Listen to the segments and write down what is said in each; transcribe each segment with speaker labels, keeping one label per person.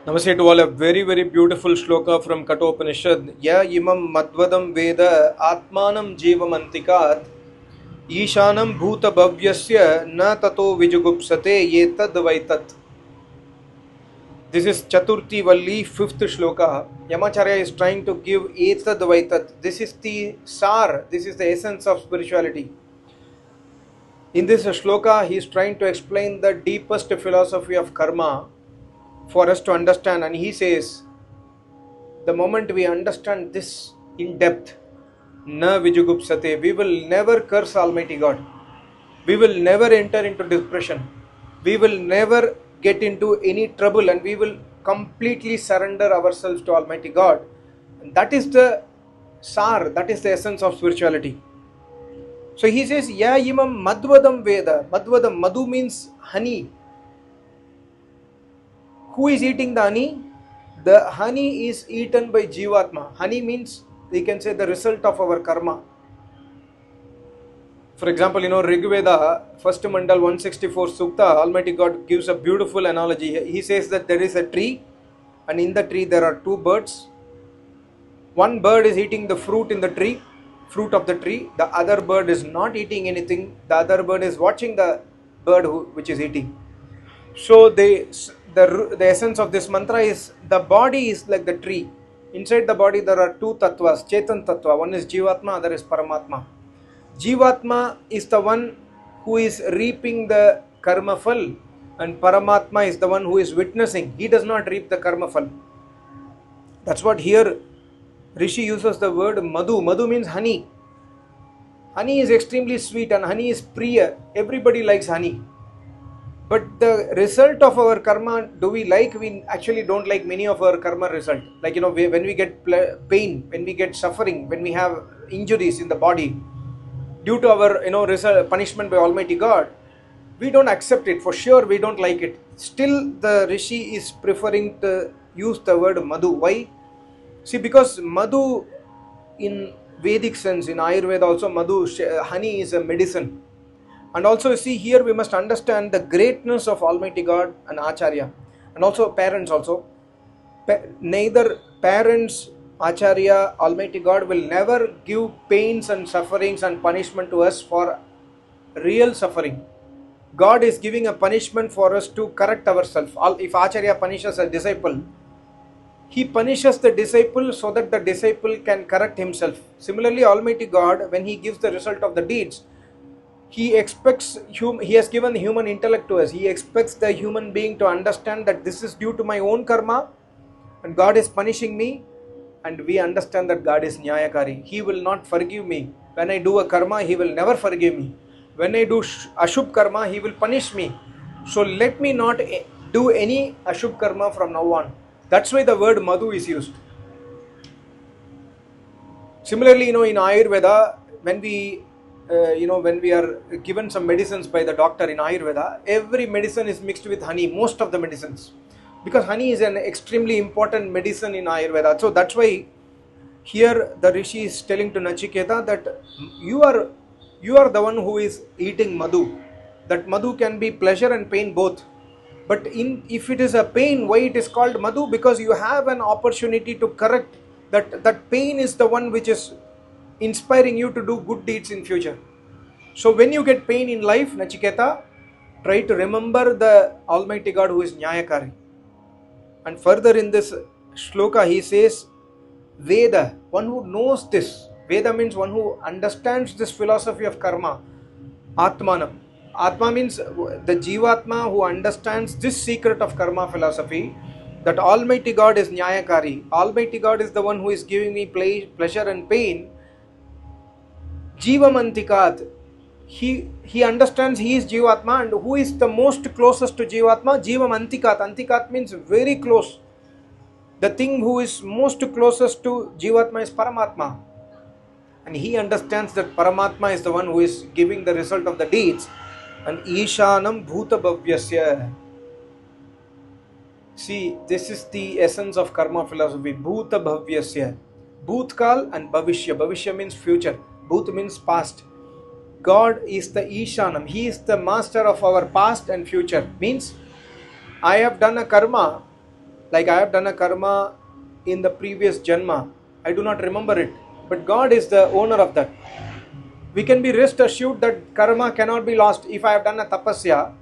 Speaker 1: Namaste to all. A very beautiful shloka from Kathopanishad. Ya imam madvadam veda atmanam jivamantikat ishanam bhuta bhavyasya na tato vijugupsate yetad vaitat. This is Chaturthi Valli, fifth shloka. Yamacharya is trying to give etad vaitat. This is the sar, this is the essence of spirituality. In this shloka, he is trying to explain the deepest philosophy of karma for us to understand, and he says, the moment we understand this in depth, na vijugupsate, we will never curse Almighty God. We will never enter into depression. We will never get into any trouble, and we will completely surrender ourselves to Almighty God. And that is the sar, that is the essence of spirituality. So he says, Ya imam madvadam veda. Madvadam, madhu means honey. Who is eating the honey? The honey is eaten by Jivatma. Honey means, we can say, the result of our karma. For example, Rig Veda, first Mandal 164 Sukta, Almighty God gives a beautiful analogy. He says that there is a tree, and in the tree there are two birds. One bird is eating the fruit in the tree, fruit of the tree. The other bird is not eating anything. The other bird is watching the bird which is eating. So the essence of this mantra is, the body is like the tree. Inside the body there are two tattvas, Chetan tattva. One is Jivatma, other is Paramatma. Jivatma is the one who is reaping the karma phal, and Paramatma is the one who is witnessing. He does not reap the karma phal. That's what here Rishi uses the word madhu. Madhu means honey. Honey is extremely sweet, and honey is priya. Everybody likes honey. But the result of our karma, do we like? We actually don't like many of our karma result. Like, when we get pain, when we get suffering, when we have injuries in the body, due to our result, punishment by Almighty God, we don't accept it. For sure, we don't like it. Still, the Rishi is preferring to use the word madhu. Why? See, because madhu, in Vedic sense, in Ayurveda also, madhu, honey is a medicine. And also, see, here we must understand the greatness of Almighty God and Acharya, and also parents also. Neither parents, Acharya, Almighty God will never give pains and sufferings and punishment to us for real suffering. God is giving a punishment for us to correct ourselves. If Acharya punishes a disciple, he punishes the disciple so that the disciple can correct himself. Similarly, Almighty God, when he gives the result of the deeds, he expects, he has given human intellect to us. He expects the human being to understand that this is due to my own karma, and God is punishing me, and we understand that God is Nyayakari. He will not forgive me. When I do a karma, He will never forgive me. When I do Ashubh karma, He will punish me. So let me not do any Ashubh karma from now on. That's why the word madhu is used. Similarly, in Ayurveda, when we are given some medicines by the doctor in Ayurveda, every medicine is mixed with honey, most of the medicines. Because honey is an extremely important medicine in Ayurveda. So that's why here the Rishi is telling to Nachiketa that you are the one who is eating madhu. That madhu can be pleasure and pain both. But if it is a pain, why it is called madhu? Because you have an opportunity to correct that pain is the one which is inspiring you to do good deeds in future. So when you get pain in life, Nachiketa, try to remember the Almighty God who is Nyayakari. And further in this shloka, he says, Veda, one who knows this. Veda means one who understands this philosophy of karma. Atmanam. Atma means the Jivatma who understands this secret of karma philosophy, that Almighty God is Nyayakari. Almighty God is the one who is giving me pleasure and pain. Jivamantikat. He understands he is Jivatma, and who is the most closest to Jivatma? Jivamantikat. Antikat means very close. The thing who is most closest to Jivatma is Paramatma. And he understands that Paramatma is the one who is giving the result of the deeds. And Ishanam Bhuta Bhavyasya. See, this is the essence of karma philosophy. Bhuta Bhavyasya. Bhutkal and Bhavishya. Bhavishya means future. Bhut means past. God is the Ishanam. He is the master of our past and future. Means, I have done a karma Like I have done a karma in the previous janma, I do not remember it, but God is the owner of that. We can be rest assured that karma cannot be lost. If I have done a tapasya,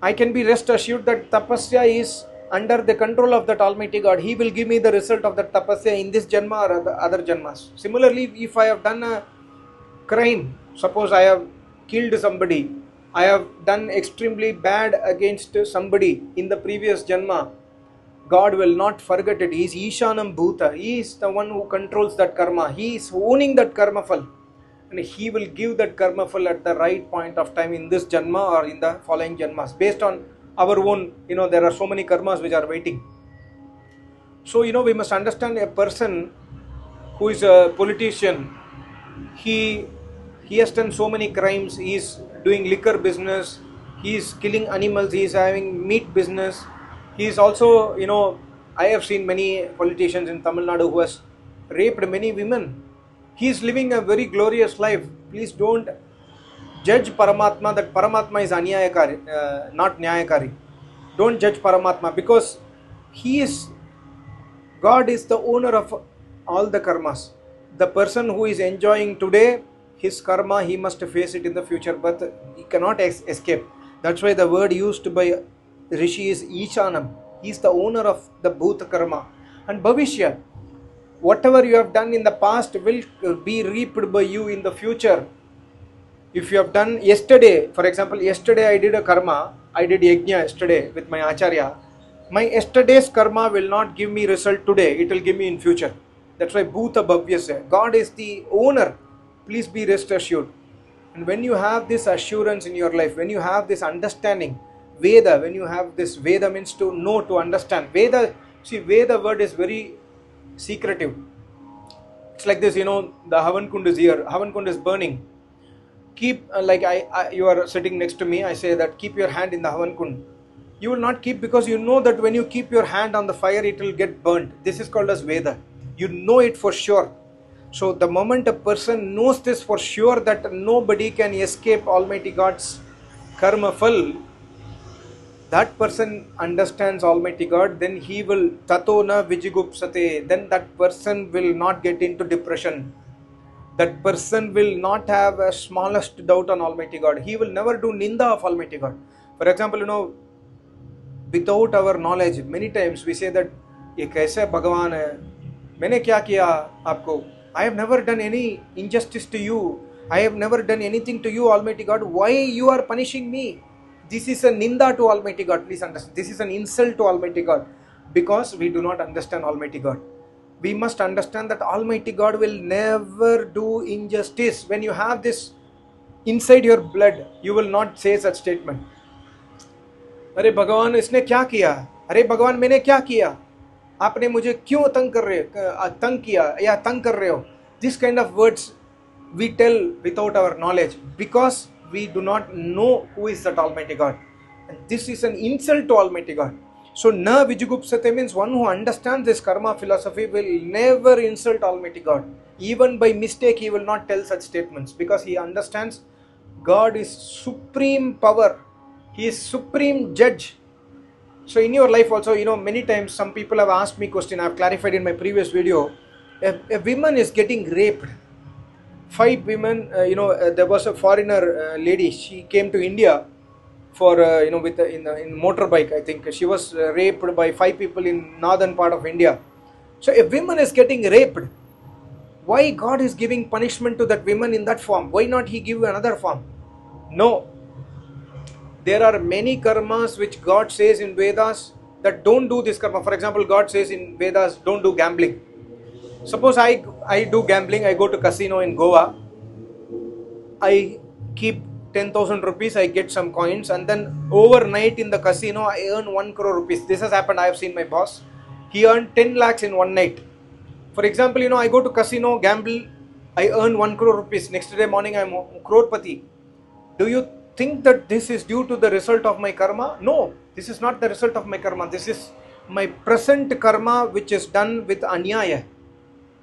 Speaker 1: I can be rest assured that tapasya is under the control of that Almighty God. He will give me the result of that tapasya in this janma or the other janmas. Similarly, if I have done a crime, suppose I have killed somebody, I have done extremely bad against somebody in the previous janma, God will not forget it. He is Ishanam Bhuta. He is the one who controls that karma. He is owning that karma fal. And He will give that karma fal at the right point of time in this janma or in the following janmas. Based on our own, there are so many karmas which are waiting. So, we must understand a person who is a politician. He has done so many crimes. He is doing liquor business. He is killing animals. He is having meat business. He is also, I have seen many politicians in Tamil Nadu who has raped many women. He is living a very glorious life. Please don't judge Paramatma that Paramatma is Anyayakari, not Nyayakari. Don't judge Paramatma because God is the owner of all the karmas. The person who is enjoying today, his karma, he must face it in the future, but he cannot escape. That's why the word used by Rishi is Ishanam. He is the owner of the Bhuta karma. And Bhavishya, whatever you have done in the past will be reaped by you in the future. If you have done yesterday, for example, yesterday I did a karma, I did yajna yesterday with my Acharya. My yesterday's karma will not give me result today, it will give me in future. That's why Bhuta Bhavyasya. God is the owner. Please be rest assured. And when you have this assurance in your life, when you have this understanding, Veda, when you have this, Veda means to know, to understand. Veda word is very secretive. It's like this, the Havan Kund is here, Havan Kund is burning. Keep, you are sitting next to me, I say that keep your hand in the Havan Kund. You will not keep because you know that when you keep your hand on the fire, it will get burnt. This is called as Veda. You know it for sure. So the moment a person knows this for sure that nobody can escape Almighty God's karma fal, that person understands Almighty God, then he will tato na vijigupsate, then that person will not get into depression. That person will not have a smallest doubt on Almighty God. He will never do ninda of Almighty God. For example, without our knowledge, many times we say that ye kaise Bhagavan hai, maine kya kiya aapko? I have never done any injustice to you. I have never done anything to you, Almighty God. Why you are punishing me? This is a ninda to Almighty God. Please understand. This is an insult to Almighty God because we do not understand Almighty God. We must understand that Almighty God will never do injustice. When you have this inside your blood, you will not say such statement. अरे भगवान इसने क्या किया? अरे भगवान मैंने क्या किया? आपने मुझे क्यों तंग किया या तंग कर रहे हो? This kind of words we tell without our knowledge because we do not know who is that Almighty God. And this is an insult to Almighty God. So, na vijigupsate means one who understands this karma philosophy will never insult Almighty God. Even by mistake, he will not tell such statements because he understands God is supreme power. He is supreme judge. So, in your life also, many times some people have asked me question. I have clarified in my previous video. A woman is getting raped. 5 women, there was a foreigner lady. She came to India for in motorbike. I think she was raped by 5 people in northern part of India. So a woman is getting raped. Why God is giving punishment to that woman in that form? Why not He give another form? No. There are many karmas which God says in Vedas that don't do this karma. For example, God says in Vedas, don't do gambling. Suppose I do gambling, I go to casino in Goa, I keep 10,000 rupees, I get some coins, and then overnight in the casino, I earn 1 crore rupees. This has happened, I have seen my boss. He earned 10 lakhs in one night. For example, I go to casino, gamble, I earn 1 crore rupees. Next day morning, I am crorepati. Do you think that this is due to the result of my karma? No, this is not the result of my karma. This is my present karma which is done with anyaya.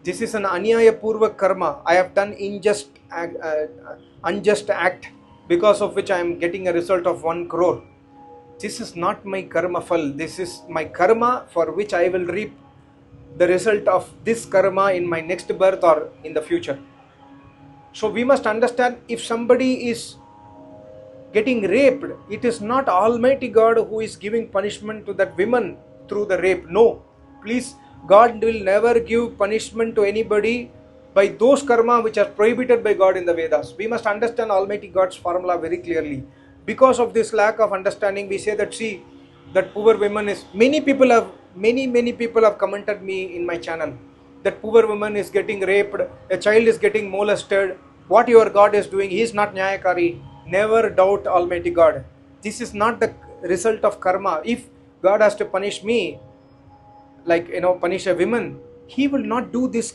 Speaker 1: This is an anyaya purva karma. I have done unjust act because of which I am getting a result of 1 crore. This is not my karma phal. This is my karma for which I will reap the result of this karma in my next birth or in the future. So we must understand, if somebody is getting raped, it is not Almighty God who is giving punishment to that woman through the rape. No, please, God will never give punishment to anybody by those karma which are prohibited by God in the Vedas. We must understand Almighty God's formula very clearly. Because of this lack of understanding, we say that, see, that poor woman is, many people have commented me in my channel that poor woman is getting raped, a child is getting molested, what your God is doing, he is not Nyayakari. Never doubt Almighty God. This is not the result of karma. If God has to punish me, like, punish a woman, he will not do this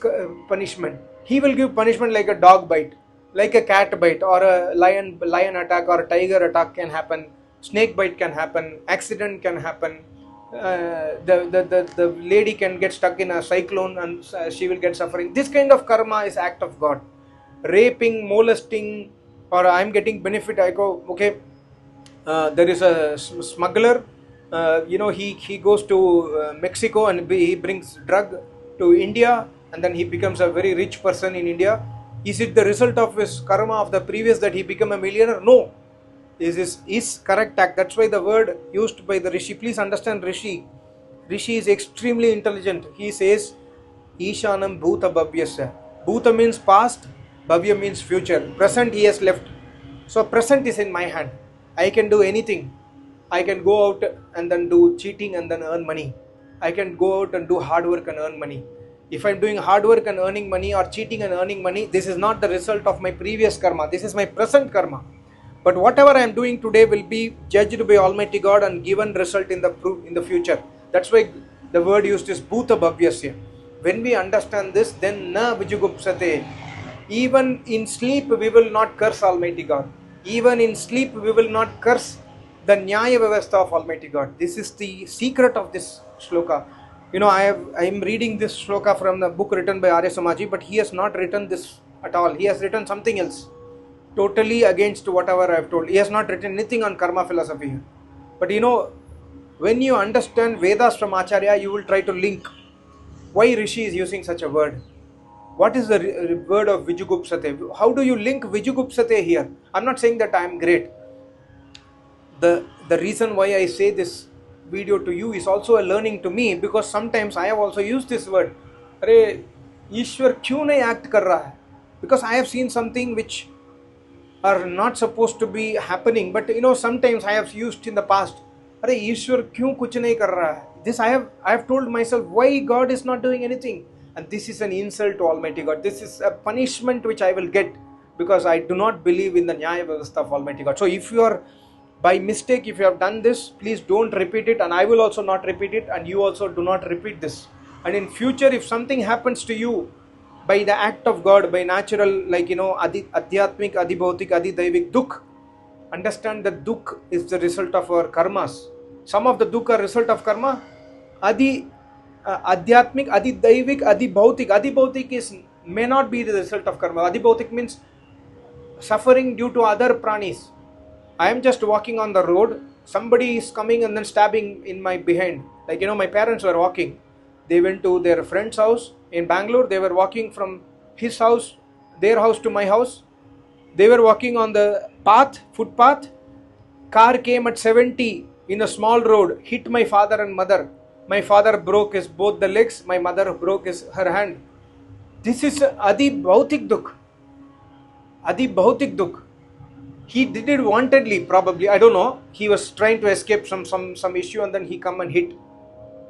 Speaker 1: punishment. He will give punishment like a dog bite, like a cat bite, or a lion attack, or a tiger attack can happen, snake bite can happen, accident can happen, the lady can get stuck in a cyclone and she will get suffering. This kind of karma is act of God. Raping, molesting, or I'm getting benefit, I go, okay, there is a smuggler, he goes to Mexico and he brings drug to India, and then he becomes a very rich person in India. Is it the result of his karma of the previous that he become a millionaire? No. This is his correct act. That's why the word used by the Rishi, please understand Rishi. Rishi is extremely intelligent. He says, Ishanam Bhuta Bhavyasya. Bhuta means past, Bhavya means future. Present he has left. So present is in my hand. I can do anything. I can go out and then do cheating and then earn money. I can go out and do hard work and earn money. If I'm doing hard work and earning money, or cheating and earning money, this is not the result of my previous karma. This is my present karma. But whatever I am doing today will be judged by Almighty God and given result in the future. That's why the word used is Bhuta Bhavyasya. When we understand this, then na vijugupsate. Even in sleep we will not curse Almighty God. Even in sleep we will not curse the Nyaya Vyavastha of Almighty God. This is the secret of this shloka. I am reading this shloka from the book written by Arya Samaji, but he has not written this at all. He has written something else, totally against whatever I have told. He has not written anything on karma philosophy here. But when you understand Vedas from Acharya, you will try to link why Rishi is using such a word. What is the word of Vijugupsate? How do you link Vijugupsate here? I'm not saying that I am great. The reason why I say this video to you is also a learning to me, because sometimes I have also used this word. Arey, Ishwar kyun nahi act kar raha hai? Because I have seen something which are not supposed to be happening, but sometimes I have used in the past. Arey, Ishwar kyun kuch nahi kar raha hai? This I have told myself, why God is not doing anything? And this is an insult to Almighty God. This is a punishment which I will get because I do not believe in the Nyaya Vyavastha of Almighty God. So if you are, by mistake, if you have done this, please don't repeat it, and I will also not repeat it, and you also do not repeat this. And in future, if something happens to you by the act of God, by natural, like adhyatmik, adhibhautik, adhidaivik dukh, understand that dukh is the result of our karmas. Some of the dukh are result of karma. Adhyatmik, adhidaivik, adhibhautik. Adhibhautik may not be the result of karma. Adhibhautik means suffering due to other pranis. I am just walking on the road, somebody is coming and then stabbing in my behind. Like, my parents were walking. They went to their friend's house in Bangalore. They were walking from his house, their house to my house. They were walking on the footpath. Car came at 70 in a small road, hit my father and mother. My father broke both the legs. My mother broke her hand. This is Adi Bhautik Dukh. Adi Bhautik Dukh. He did it wantedly, probably. I don't know. He was trying to escape some issue, and then he come and hit.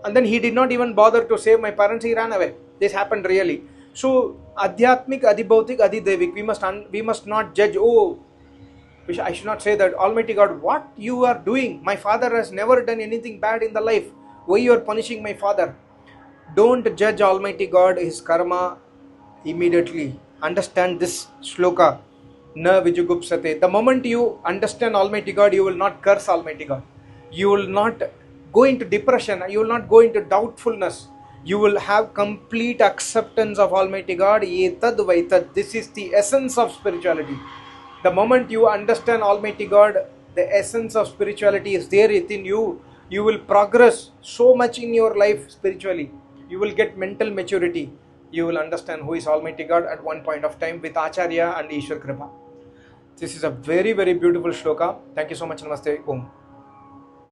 Speaker 1: And then he did not even bother to save my parents. He ran away. This happened really. So, Adhyatmik, Adhibhautik, Adhidevik. We must not judge. Oh, I should not say that. Almighty God, what you are doing? My father has never done anything bad in the life. Why you are punishing my father? Don't judge Almighty God, his karma immediately. Understand this shloka. Na vijugupsate. The moment you understand Almighty God, you will not curse Almighty God. You will not go into depression. You will not go into doubtfulness. You will have complete acceptance of Almighty God. Etad vaitad. This is the essence of spirituality. The moment you understand Almighty God, the essence of spirituality is there within you, you will progress so much in your life spiritually. You will get mental maturity. You will understand who is Almighty God at one point of time with Acharya and Ishwar Kripa. This is a very, very beautiful shloka. Thank you so much. Namaste. Om.